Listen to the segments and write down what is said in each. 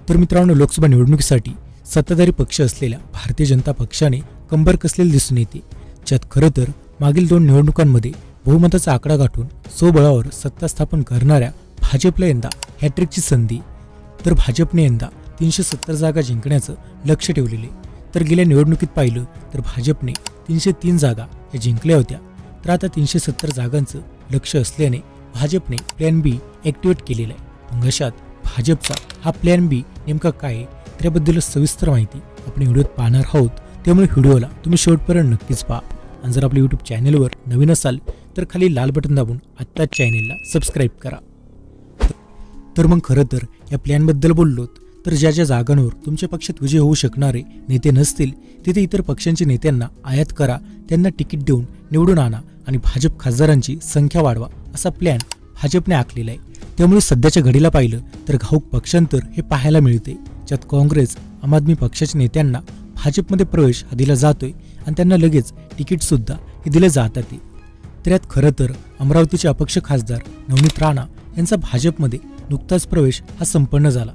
तर मित्रांनो, लोकसभा निवडणुकीसाठी सत्ताधारी पक्ष असलेल्या भारतीय जनता पक्षाने कंबर कसलेले दिसून येते, ज्यात खरं तर मागील 2 निवडणुकांमध्ये बहुमताचा आकडा गाठून स्वबळावर सत्ता स्थापन करणाऱ्या भाजपला यंदा हॅट्रिकची संधी. तर भाजपने यंदा 370 जागा जिंकण्याचं लक्ष ठेवलेले. तर गेल्या निवडणुकीत पाहिलं तर भाजपने 303 जागा या जिंकल्या होत्या. तर आता 370 जागांचं लक्ष असल्याने भाजपने प्लॅन बी ॲक्टिवेट केलेला आहे. मग अशात भाजपचा हा प्लॅन बी नेमका काय आहे त्याबद्दल सविस्तर माहिती आपण व्हिडिओत पाहणार आहोत. त्यामुळे व्हिडिओला तुम्ही शेवटपर्यंत नक्कीच पहा. आणि जर आपल्या यूट्यूब चॅनलवर नवीन असाल तर खाली लाल बटन दाबून आत्ताच चॅनलला सबस्क्राईब करा. तर मग खरं तर या प्लॅनबद्दल बोललोत तर ज्या ज्या जागांवर तुमच्या पक्षात विजय होऊ शकणारे नेते नसतील तिथे इतर पक्षांच्या नेत्यांना आयात करा, त्यांना तिकीट देऊन निवडून आणा आणि भाजप खासदारांची संख्या वाढवा असा प्लॅन भाजपने आखलेला आहे. त्यामुळे सध्याच्या घडीला पाहिलं तर घाऊक पक्षांतर हे पाहायला मिळते, ज्यात काँग्रेस आम आदमी पक्षाच्या नेत्यांना भाजपमध्ये प्रवेश हा दिला जातोय आणि त्यांना लगेच तिकीट सुद्धा हे दिले जातात. तर यात खरं तर अमरावतीचे अपक्ष खासदार नवनीत राणा यांचा भाजपमध्ये नुकताच प्रवेश हा संपन्न झाला.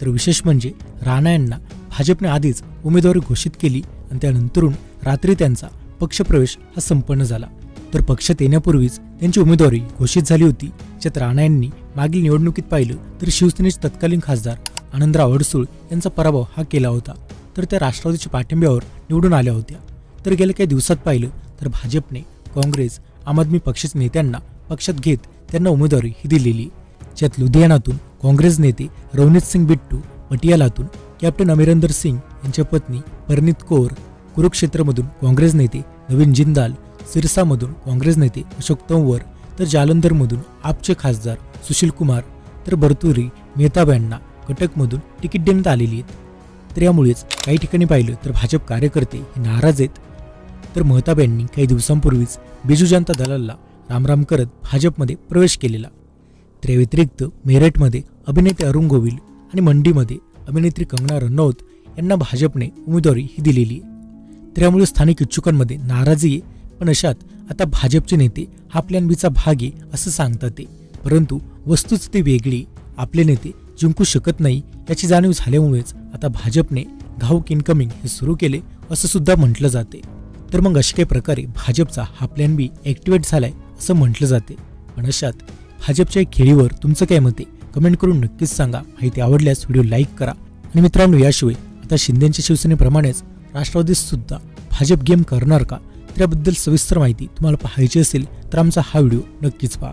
तर विशेष म्हणजे राणा यांना भाजपने आधीच उमेदवारी घोषित केली आणि त्यानंतरून रात्री त्यांचा पक्षप्रवेश हा संपन्न झाला. तर पक्षात येण्यापूर्वीच त्यांची उमेदवारी घोषित झाली होती, ज्यात राणा यांनी मागील निवडणुकीत पाहिलं तर शिवसेनेचे तत्कालीन खासदार आनंदराव अडसूळ यांचा पराभव हा केला होता. तर त्या राष्ट्रवादीच्या पाठिंब्यावर निवडून आल्या होत्या. तर गेल्या काही दिवसात पाहिलं तर भाजपने काँग्रेस आम आदमी पक्षाच्या नेत्यांना पक्षात घेत त्यांना उमेदवारी ही दिलेली, ज्यात लुधियानातून काँग्रेस नेते रवनीत सिंग बिट्टू, पटियालातून कॅप्टन अमरिंदर सिंग यांच्या पत्नी परनीत कौर, कुरुक्षेत्रमधून काँग्रेस नेते नवीन जिंदाल, सिरसामधून काँग्रेस नेते अशोक तंवर, तर जालंधरमधून आपचे खासदार सुशील कुमार, तर बर्तुरी मेहताब यांना कटकमधून तिकीट देण्यात आलेली आहेत. तर यामुळेच काही ठिकाणी पाहिलं तर भाजप कार्यकर्ते हे नाराज आहेत. तर मेहताब यांनी काही दिवसांपूर्वीच बिजू जनता दलाला रामराम करत भाजपमध्ये प्रवेश केलेला. तर या व्यतिरिक्त मेरठमध्ये अभिनेते अरुण गोविल आणि मंडीमध्ये अभिनेत्री कंगना रनौत यांना भाजपने उमेदवारी ही दिलेली आहे. तर यामुळे स्थानिक इच्छुकांमध्ये नाराजी आहे. पण अशात आता भाजपचे नेते हा प्लॅन बीचा भाग आहे असं सांगतात ते, परंतु वस्तुस्थिती वेगळी. आपले नेते जिंकू शकत नाही याची जाणीव झाल्यामुळेच आता भाजपने घाऊक इनकमिंग हे सुरू केले असं सुद्धा म्हटलं जाते. तर मग अशा काही प्रकारे भाजपचा हा प्लॅन बी ॲक्टिवेट झालाय असं म्हटलं जाते. पण अशात भाजपच्या खेळीवर तुमचं काय मत आहे कमेंट करून नक्कीच सांगा. माहिती आवडल्यास व्हिडिओ लाईक करा. आणि मित्रांनो, याशिवाय आता शिंदेच्या शिवसेनेप्रमाणेच राष्ट्रवादी सुद्धा भाजप गेम करणार का, त्याबद्दल सविस्तर माहिती तुम्हाला पाहायची असेल तर आमचा हा व्हिडिओ नक्कीच पहा.